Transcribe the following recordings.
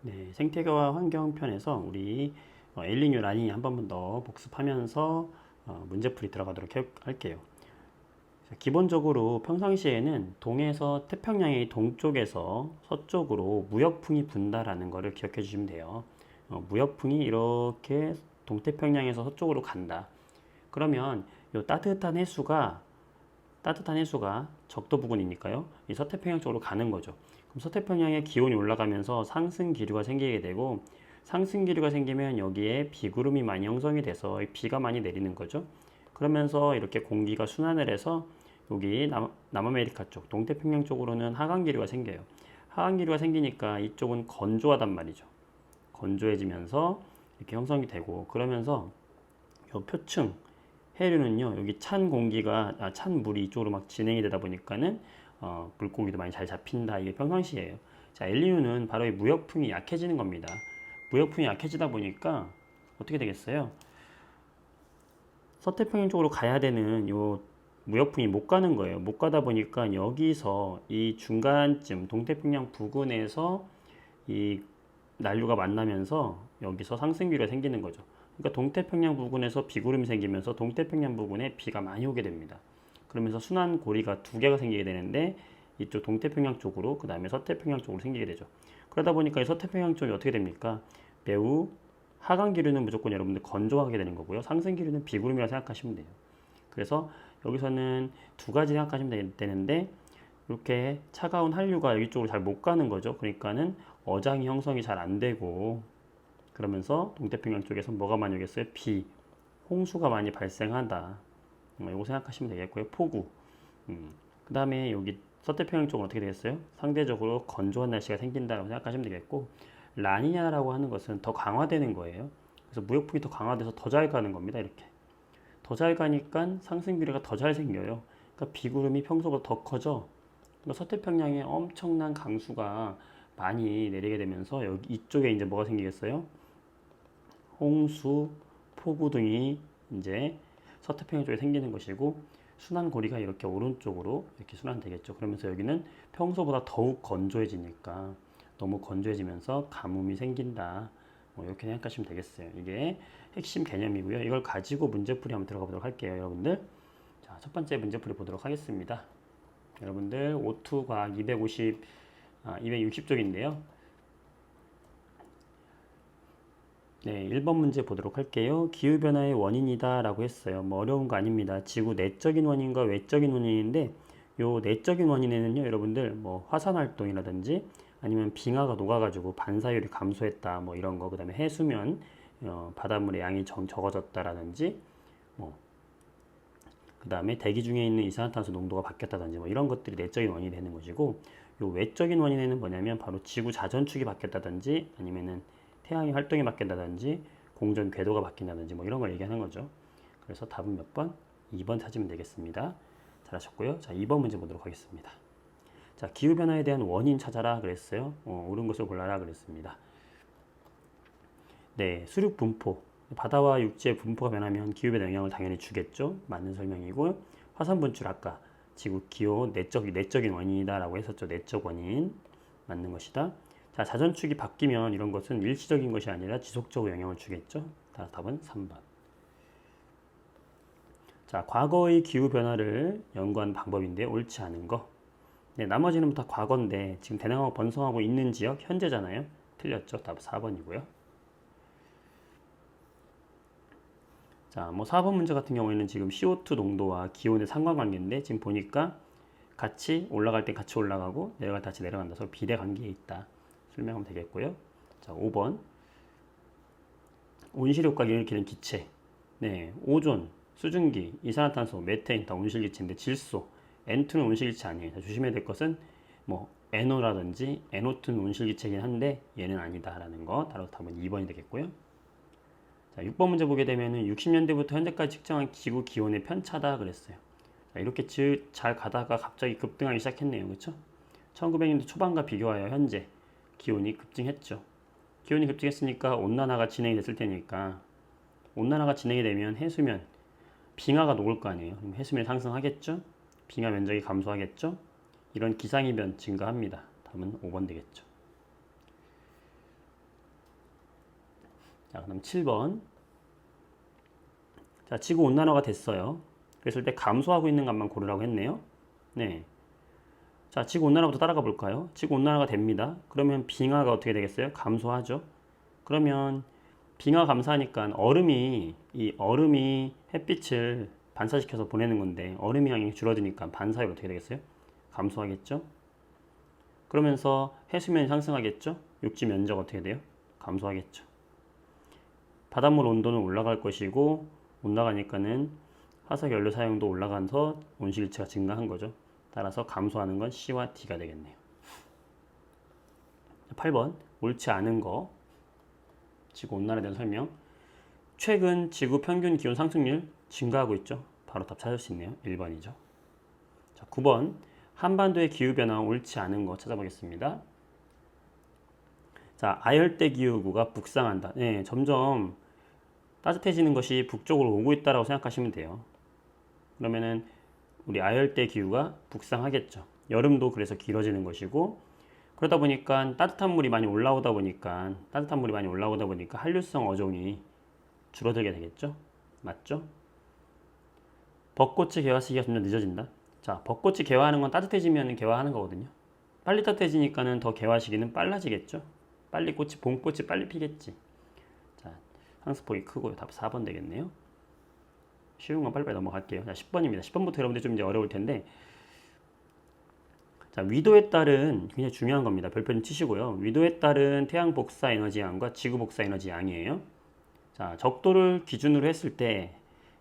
네, 생태계와 환경 편에서 우리 엘니뇨 라니냐 한 번 더 복습하면서 문제풀이 들어가도록 할게요. 기본적으로 평상시에는 동에서 태평양의 동쪽에서 서쪽으로 무역풍이 분다라는 것을 기억해 주시면 돼요. 무역풍이 이렇게 동태평양에서 서쪽으로 간다. 그러면 이 따뜻한 해수가 적도 부근이니까요. 이 서태평양 쪽으로 가는 거죠. 그럼 서태평양의 기온이 올라가면서 상승 기류가 생기게 되고, 상승 기류가 생기면 여기에 비구름이 많이 형성이 돼서 비가 많이 내리는 거죠. 그러면서 이렇게 공기가 순환을 해서 여기 남아메리카 쪽, 동태평양 쪽으로는 하강 기류가 생겨요. 하강 기류가 생기니까 이쪽은 건조하단 말이죠. 건조해지면서 이렇게 형성이 되고, 그러면서 요 표층 해류는요, 여기 찬 물이 이쪽으로 막 진행이 되다 보니까는 물고기도 많이 잘 잡힌다. 이게 평상시예요. 자, 엘니뇨는 바로 이 무역풍이 약해지는 겁니다. 무역풍이 약해지다 보니까 어떻게 되겠어요? 서태평양 쪽으로 가야 되는 요 무역풍이 못 가는 거예요. 못 가다 보니까 여기서 이 중간쯤 동태평양 부근에서 이 난류가 만나면서 여기서 상승기류가 생기는 거죠. 그러니까 동태평양 부근에서 비구름이 생기면서 동태평양 부근에 비가 많이 오게 됩니다. 그러면서 순환 고리가 두 개가 생기게 되는데 이쪽 동태평양 쪽으로 그 다음에 서태평양 쪽으로 생기게 되죠. 그러다 보니까 이 서태평양 쪽이 어떻게 됩니까? 매우 하강 기류는 무조건 여러분들 건조하게 되는 거고요. 상승 기류는 비구름이라고 생각하시면 돼요. 그래서 여기서는 두 가지 생각하시면 되는데 이렇게 차가운 한류가 여기 쪽으로 잘 못 가는 거죠. 그러니까는 어장이 형성이 잘 안 되고 그러면서 동태평양 쪽에서 뭐가 많이 오겠어요? 홍수가 많이 발생한다. 이거 생각하시면 되겠고요. 폭우. 그 다음에 여기 서태평양 쪽은 어떻게 되겠어요? 상대적으로 건조한 날씨가 생긴다고 생각하시면 되겠고, 라니냐라고 하는 것은 더 강화되는 거예요. 그래서 무역풍이 더 강화돼서 더 잘 가는 겁니다. 이렇게. 더 잘 가니까 상승 기류가 더 잘 생겨요. 그러니까 비구름이 평소보다 더 커져. 그러니까 서태평양에 엄청난 강수가 많이 내리게 되면서 여기 이쪽에 이제 뭐가 생기겠어요? 홍수, 폭우 등이 이제 서태평양 쪽에 생기는 것이고 순환 고리가 이렇게 오른쪽으로 이렇게 순환되겠죠. 그러면서 여기는 평소보다 더욱 건조해지니까 너무 건조해지면서 가뭄이 생긴다. 이렇게 생각하시면 되겠어요. 이게 핵심 개념이고요. 이걸 가지고 문제풀이 한번 들어가 보도록 할게요, 여러분들. 자, 첫 번째 문제풀이 보도록 하겠습니다. 여러분들 O2 과학 260쪽인데요. 네, 1번 문제 보도록 할게요. 기후변화의 원인이다 라고 했어요. 뭐 어려운 거 아닙니다. 지구 내적인 원인과 외적인 원인인데 요 내적인 원인에는요, 여러분들 뭐 화산 활동이라든지 아니면 빙하가 녹아가지고 반사율이 감소했다 뭐 이런 거, 그 다음에 해수면 바닷물의 양이 적어졌다라든지 뭐 그 다음에 대기 중에 있는 이산화탄소 농도가 바뀌었다든지 뭐 이런 것들이 내적인 원인이 되는 것이고, 요 외적인 원인에는 뭐냐면 바로 지구 자전축이 바뀌었다든지 아니면은 태양의 활동이 바뀐다든지 공전 궤도가 바뀐다든지 뭐 이런 걸 얘기하는 거죠. 그래서 답은 몇 번? 2번 찾으면 되겠습니다. 잘하셨고요. 자, 2번 문제 보도록 하겠습니다. 자, 기후변화에 대한 원인 찾아라 그랬어요. 옳은 것을 골라라 그랬습니다. 네, 수륙 분포. 바다와 육지의 분포가 변하면 기후변화 영향을 당연히 주겠죠. 맞는 설명이고, 화산 분출 아까 지구 기후 내적인 원인이다 라고 했었죠. 내적 원인 맞는 것이다. 자, 자전축이 바뀌면 이런 것은 일시적인 것이 아니라 지속적으로 영향을 주겠죠. 따라서 답은 3번. 자, 과거의 기후변화를 연구한 방법인데 옳지 않은 거. 네, 나머지는 다 과거인데 지금 대lang하고 번성하고 있는 지역 현재잖아요. 틀렸죠. 답 4번이고요. 자, 뭐 4번 문제 같은 경우에는 지금 CO2 농도와 기온의 상관관계인데 지금 보니까 같이 올라갈 때 같이 올라가고 내려갈 때 같이 내려간다. 그래서 비대 관계에 있다. 설명하면 되겠고요. 자, 5번. 온실효과를 일으키는 기체. 네, 오존, 수증기, 이산화탄소, 메테인 다 온실기체인데 질소, N2는 온실기체 아니에요. 자, 조심해야 될 것은 뭐 NO라든지 NO2는 온실기체이긴 한데 얘는 아니다라는 거. 따라서 답은 2번이 되겠고요. 자, 6번 문제 보게 되면은 60년대부터 현재까지 측정한 지구 기온의 편차다 그랬어요. 자, 이렇게 잘 가다가 갑자기 급등하기 시작했네요. 그렇죠? 1900년대 초반과 비교하여 현재 기온이 급증했죠. 기온이 급증했으니까 온난화가 진행이 됐을 테니까 온난화가 진행이 되면 해수면 빙하가 녹을 거 아니에요. 그럼 해수면이 상승하겠죠. 빙하 면적이 감소하겠죠. 이런 기상이변 증가합니다. 답은 5번 되겠죠. 자, 그럼 7번. 자, 지구 온난화가 됐어요. 그랬을 때 감소하고 있는 값만 고르라고 했네요. 네. 자, 지구 온난화부터 따라가 볼까요? 지구 온난화가 됩니다. 그러면 빙하가 어떻게 되겠어요? 감소하죠. 그러면 빙하 감소하니까 얼음이 햇빛을 반사시켜서 보내는 건데 얼음의 양이 줄어드니까 반사율 어떻게 되겠어요? 감소하겠죠. 그러면서 해수면이 상승하겠죠. 육지 면적 어떻게 돼요? 감소하겠죠. 바닷물 온도는 올라갈 것이고 올라가니까는 화석 연료 사용도 올라가면서 온실가스가 증가한 거죠. 따라서 감소하는 건 C와 D가 되겠네요. 8번 옳지 않은 거 지구 온난화에 대한 설명. 최근 지구 평균 기온 상승률 증가하고 있죠. 바로 답 찾을 수 있네요. 1번이죠. 자, 9번 한반도의 기후변화 옳지 않은 거 찾아보겠습니다. 자, 아열대 기후구가 북상한다. 네, 점점 따뜻해지는 것이 북쪽으로 오고 있다고 생각하시면 돼요. 그러면은 우리 아열대 기후가 북상하겠죠. 여름도 그래서 길어지는 것이고 그러다 보니까 따뜻한 물이 많이 올라오다 보니까 한류성 어종이 줄어들게 되겠죠. 맞죠? 벚꽃의 개화 시기가 점점 늦어진다. 자, 벚꽃이 개화하는 건 따뜻해지면 개화하는 거거든요. 빨리 따뜻해지니까는 더 개화 시기는 빨라지겠죠. 봄꽃이 빨리 피겠지. 자, 상수폭이 크고요. 답 4번 되겠네요. 쉬운 건 빨리빨리 넘어갈게요. 자, 10번입니다. 10번부터 여러분들 좀 이제 어려울 텐데. 자, 위도에 따른 굉장히 중요한 겁니다. 별표 좀 치시고요. 위도에 따른 태양 복사 에너지 양과 지구 복사 에너지 양이에요. 자, 적도를 기준으로 했을 때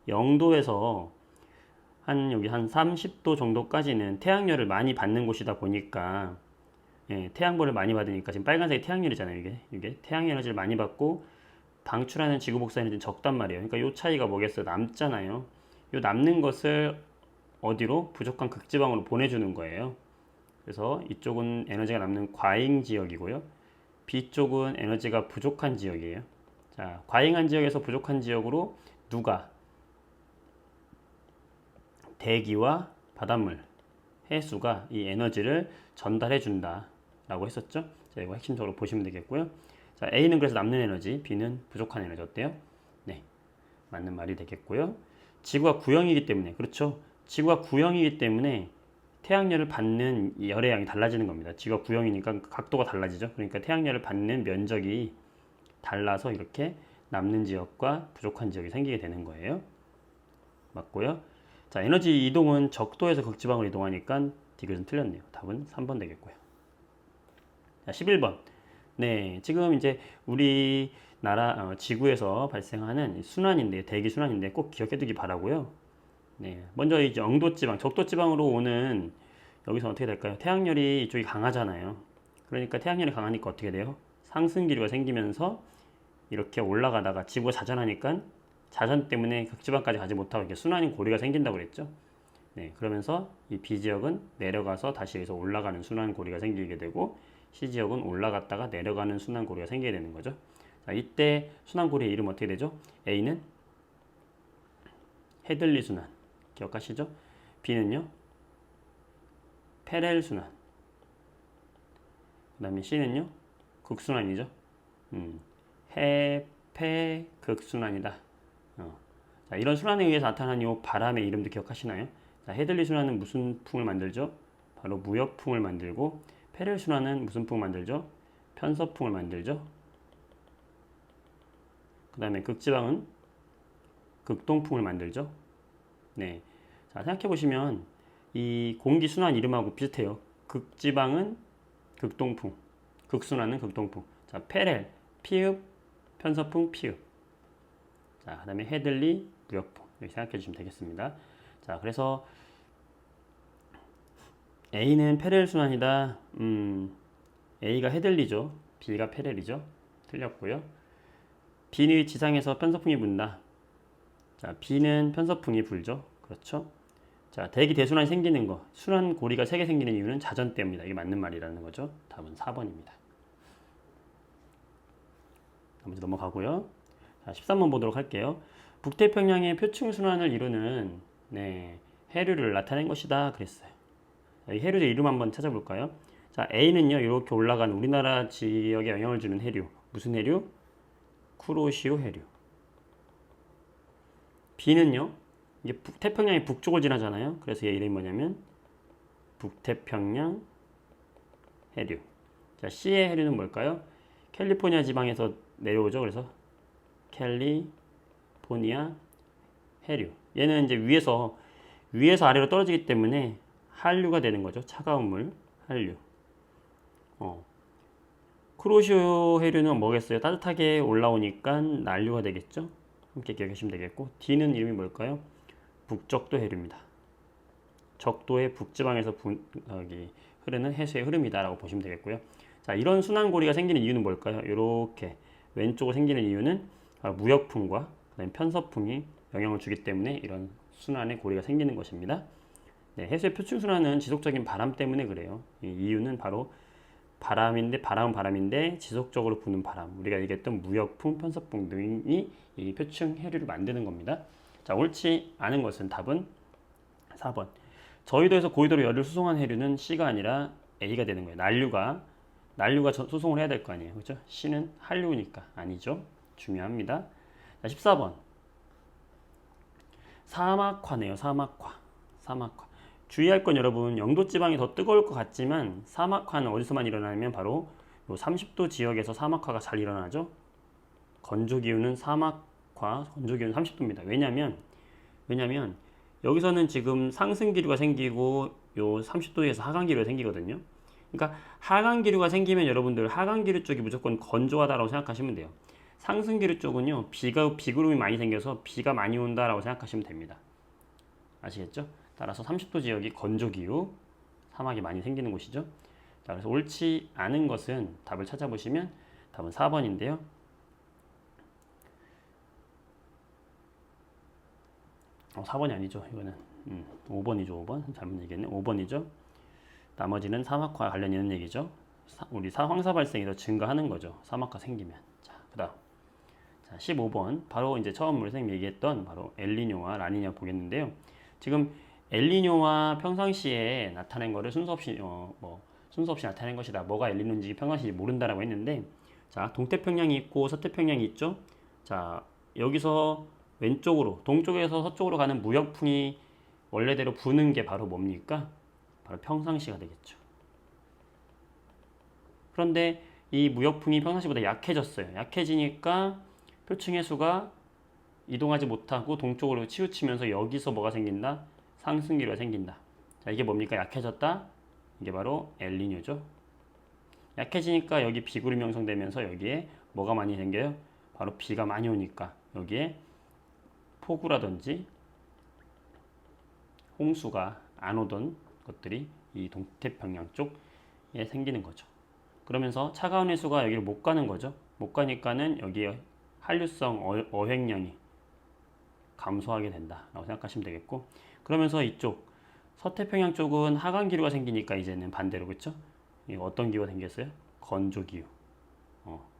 0도에서 여기 한 30도 정도까지는 태양열을 많이 받는 곳이다 보니까 태양보를 많이 받으니까 지금 빨간색이 태양열이잖아요. 이게 태양 에너지를 많이 받고 방출하는 지구 복사 에너지는 적단 말이에요. 그러니까 이 차이가 뭐겠어요? 남잖아요. 이 남는 것을 어디로? 부족한 극지방으로 보내주는 거예요. 그래서 이쪽은 에너지가 남는 과잉 지역이고요. B쪽은 에너지가 부족한 지역이에요. 자, 과잉한 지역에서 부족한 지역으로 누가? 대기와 바닷물, 해수가 이 에너지를 전달해 준다 라고 했었죠. 자, 이거 핵심적으로 보시면 되겠고요. 자, A는 그래서 남는 에너지, B는 부족한 에너지 어때요? 네, 맞는 말이 되겠고요. 지구가 구형이기 때문에, 그렇죠. 지구가 구형이기 때문에 태양열을 받는 열의 양이 달라지는 겁니다. 지구가 구형이니까 각도가 달라지죠. 그러니까 태양열을 받는 면적이 달라서 이렇게 남는 지역과 부족한 지역이 생기게 되는 거예요. 맞고요. 자, 에너지 이동은 적도에서 극지방으로 이동하니까 D교는 틀렸네요. 답은 3번 되겠고요. 자, 11번. 네, 지금 이제 우리나라 지구에서 발생하는 순환인데, 대기 순환인데 꼭 기억해두기 바라고요. 네, 먼저 이제 영도지방, 적도지방으로 오는 여기서 어떻게 될까요? 태양열이 이쪽이 강하잖아요. 그러니까 태양열이 강하니까 어떻게 돼요? 상승 기류가 생기면서 이렇게 올라가다가 지구가 자전하니까 자전 때문에 극지방까지 가지 못하고 이렇게 순환인 고리가 생긴다고 그랬죠. 네, 그러면서 이 B 지역은 내려가서 다시 여기서 올라가는 순환 고리가 생기게 되고 C 지역은 올라갔다가 내려가는 순환 고리가 생기게 되는 거죠. 자, 이때 순환 고리의 이름 어떻게 되죠? A는 헤들리 순환 기억하시죠? B는요 페렐 순환. 그 다음에 C는요 극순환이죠. 해패 극순환이다. 자, 이런 순환에 의해서 나타나는 이 바람의 이름도 기억하시나요? 자, 헤들리 순환은 무슨 풍을 만들죠? 바로 무역풍을 만들고 페렐 순환은 무슨 풍을 만들죠? 편서풍을 만들죠. 그 다음에 극지방은 극동풍을 만들죠. 네, 자, 생각해 보시면 이 공기 순환 이름하고 비슷해요. 극지방은 극동풍, 극순환은 극동풍. 자, 페렐 피읍, 편서풍 피읍. 자, 그 다음에 헤들리 무역풍 이렇게 생각해 주시면 되겠습니다. 자, 그래서 A는 페렐 순환이다. A가 헤들리죠. B가 페렐이죠. 틀렸고요. B는 지상에서 편서풍이 분다. 자, B는 편서풍이 불죠. 그렇죠. 자, 대기 대순환이 생기는 거. 순환 고리가 3개 생기는 이유는 자전 때문이다. 이게 맞는 말이라는 거죠. 답은 4번입니다. 나머지 넘어가고요. 자, 13번 보도록 할게요. 북태평양의 표층 순환을 이루는 해류를 나타낸 것이다 그랬어요. 이 해류의 이름 한번 찾아볼까요? 자, A는요 이렇게 올라가는 우리나라 지역에 영향을 주는 해류. 무슨 해류? 쿠로시오 해류. B는요, 이게 태평양의 북쪽을 지나잖아요. 그래서 얘 이름이 뭐냐면 북태평양 해류. 자, C의 해류는 뭘까요? 캘리포니아 지방에서 내려오죠. 그래서 캘리포니아 해류. 얘는 이제 위에서 아래로 떨어지기 때문에 한류가 되는 거죠. 차가운 물, 한류. 쿠로시오 해류는 뭐겠어요? 따뜻하게 올라오니까 난류가 되겠죠. 함께 기억하시면 되겠고, D는 이름이 뭘까요? 북적도 해류입니다. 적도의 북지방에서 흐르는 해수의 흐름이다라고 보시면 되겠고요. 자, 이런 순환고리가 생기는 이유는 뭘까요? 이렇게 왼쪽으로 생기는 이유는 무역풍과 편서풍이 영향을 주기 때문에 이런 순환의 고리가 생기는 것입니다. 네, 해수의 표층순환은 지속적인 바람 때문에 그래요. 이 이유는 바로 바람은 바람인데 지속적으로 부는 바람. 우리가 얘기했던 무역풍, 편서풍 등이 이 표층 해류를 만드는 겁니다. 자, 옳지 않은 것은 답은 4번. 저위도에서 고위도로 열을 수송한 해류는 C가 아니라 A가 되는 거예요. 난류가 수송을 해야 될 거 아니에요. 그렇죠? C는 한류니까 아니죠. 중요합니다. 자, 14번. 사막화네요. 사막화. 주의할 건 여러분, 영도 지방이 더 뜨거울 것 같지만 사막화는 어디서만 일어나냐면 바로 요 30도 지역에서 사막화가 잘 일어나죠. 건조기후는 30도입니다. 왜냐면 여기서는 지금 상승기류가 생기고 요 30도에서 하강기류가 생기거든요. 그러니까 하강기류가 생기면 여러분들 하강기류 쪽이 무조건 건조하다라고 생각하시면 돼요. 상승기류 쪽은요, 비구름이 많이 생겨서 비가 많이 온다라고 생각하시면 됩니다. 아시겠죠? 따라서 30도 지역이 건조기후, 사막이 많이 생기는 곳이죠. 자, 그래서 옳지 않은 것은 답을 찾아보시면 답은 4번인데요. 4번이 아니죠. 이거는 5번이죠. 5번. 잘못 얘기했네. 5번이죠. 나머지는 사막과 관련 있는 얘기죠. 우리 황사 발생이 더 증가하는 거죠. 사막화 생기면. 자, 그다음. 자, 15번. 바로 이제 처음 우리 선생님 얘기했던 바로 엘니뇨와 라니냐 보겠는데요. 지금 엘니뇨와 평상시에 나타낸 거를 순서 없이 나타낸 것이다. 뭐가 엘니뇨인지 평상시 모른다라고 했는데, 자, 동태평양이 있고 서태평양이 있죠. 자, 여기서 왼쪽으로 동쪽에서 서쪽으로 가는 무역풍이 원래대로 부는 게 바로 뭡니까? 바로 평상시가 되겠죠. 그런데 이 무역풍이 평상시보다 약해졌어요. 약해지니까 표층 해수가 이동하지 못하고 동쪽으로 치우치면서 여기서 뭐가 생긴다? 상승기류가 생긴다. 자, 이게 뭡니까? 약해졌다. 이게 바로 엘니뇨죠. 약해지니까 여기 비구름이 형성되면서 여기에 뭐가 많이 생겨요? 바로 비가 많이 오니까 여기에 폭우라든지 홍수가 안 오던 것들이 이 동태평양 쪽에 생기는 거죠. 그러면서 차가운 해수가 여기를 못 가는 거죠. 못 가니까는 여기에 한류성 어획량이 감소하게 된다라고 생각하시면 되겠고, 그러면서 이쪽 서태평양 쪽은 하강 기류가 생기니까 이제는 반대로, 그렇죠? 어떤 기후가 생겼어요? 건조 기후.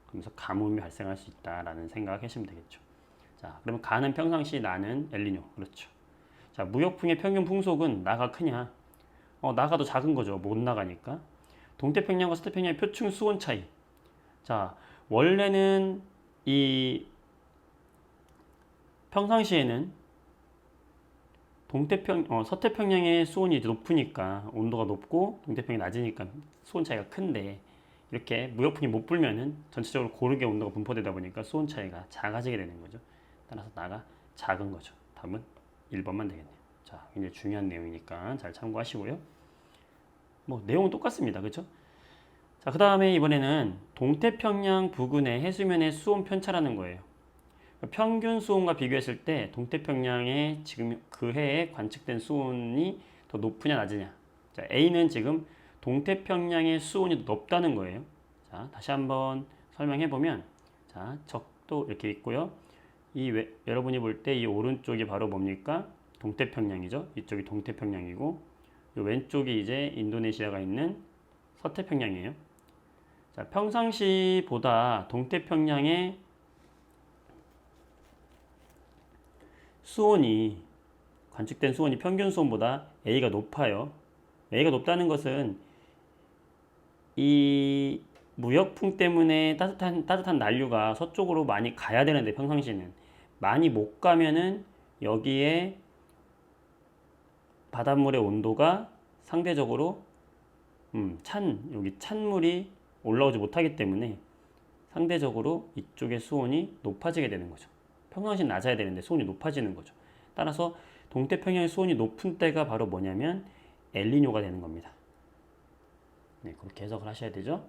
그러면서 가뭄이 발생할 수 있다라는 생각하시면 되겠죠. 자, 그러면 가는 평상시, 나는 엘니뇨. 그렇죠. 자, 무역풍의 평균 풍속은 나가 크냐? 나가 더 작은 거죠. 못 나가니까. 동태평양과 서태평양의 표층 수온 차이. 자, 원래는 이 평상시에는 서태평양의 수온이 높으니까 온도가 높고 동태평양이 낮으니까 수온 차이가 큰데, 이렇게 무역풍이 못 불면은 전체적으로 고르게 온도가 분포되다 보니까 수온 차이가 작아지게 되는 거죠. 따라서 나가 작은 거죠. 답은 1번만 되겠네요. 자, 굉장히 중요한 내용이니까 잘 참고하시고요. 뭐 내용은 똑같습니다. 그렇죠? 자, 그 다음에 이번에는 동태평양 부근의 해수면의 수온 편차라는 거예요. 평균 수온과 비교했을 때 동태평양의 지금 그 해에 관측된 수온이 더 높으냐 낮으냐. 자, A는 지금 동태평양의 수온이 높다는 거예요. 자, 다시 한번 설명해 보면, 자, 적도 이렇게 있고요. 여러분이 볼 때 이 오른쪽이 바로 뭡니까? 동태평양이죠. 이쪽이 동태평양이고, 이 왼쪽이 이제 인도네시아가 있는 서태평양이에요. 자, 평상시보다 동태평양의 수온이, 관측된 수온이 평균 수온보다 A가 높아요. A가 높다는 것은 이 무역풍 때문에 따뜻한 난류가 서쪽으로 많이 가야 되는데 평상시는 많이 못 가면은 여기에 바닷물의 온도가 상대적으로 여기 찬물이 올라오지 못하기 때문에 상대적으로 이쪽의 수온이 높아지게 되는 거죠. 평상시는 낮아야 되는데 수온이 높아지는 거죠. 따라서 동태평양의 수온이 높은 때가 바로 뭐냐면 엘니뇨가 되는 겁니다. 네, 그렇게 해석을 하셔야 되죠.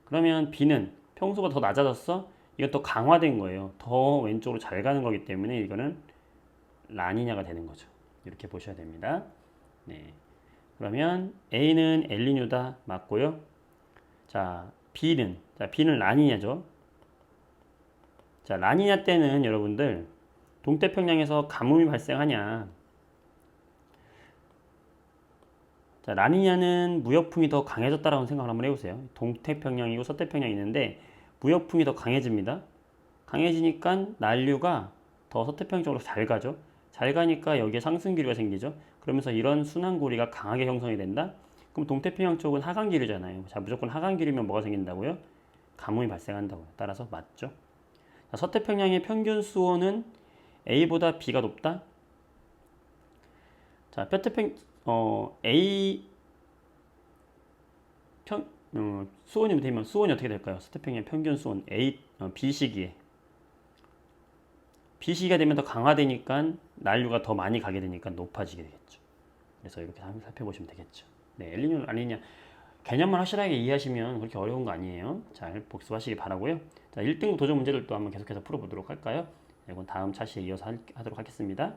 그러면 B는 평소보다 더 낮아졌어? 이건 더 강화된 거예요. 더 왼쪽으로 잘 가는 거기 때문에 이거는 라니냐가 되는 거죠. 이렇게 보셔야 됩니다. 네. 그러면 A는 엘니뇨다 맞고요. 자, B는 라니냐죠. 자, 라니냐 때는 여러분들 동태평양에서 가뭄이 발생하냐? 자, 라니냐는 무역풍이 더 강해졌다라고 생각을 한번 해보세요. 동태평양이고 서태평양이 있는데 무역풍이 더 강해집니다. 강해지니까 난류가 더 서태평양 쪽으로 잘 가죠. 잘 가니까 여기에 상승기류가 생기죠. 그러면서 이런 순환고리가 강하게 형성이 된다. 그럼 동태평양 쪽은 하강기류잖아요. 자, 무조건 하강기류면 뭐가 생긴다고요? 가뭄이 발생한다고요. 따라서 맞죠. 자, 서태평양의 평균 수온은 A보다 B가 높다. 자, A 수온이 되면 수온이 어떻게 될까요? 서태평양 평균 수온 B 시기에 B 시기가 되면 더 강화되니까 난류가 더 많이 가게 되니까 높아지게 되겠죠. 그래서 이렇게 한번 살펴보시면 되겠죠. 네, 엘니뇨 아니냐 개념만 확실하게 이해하시면 그렇게 어려운 거 아니에요. 잘 복습하시기 바라고요. 자, 1등급 도전 문제들도 한번 계속해서 풀어보도록 할까요? 이건 다음 차시에 이어서 하도록 하겠습니다.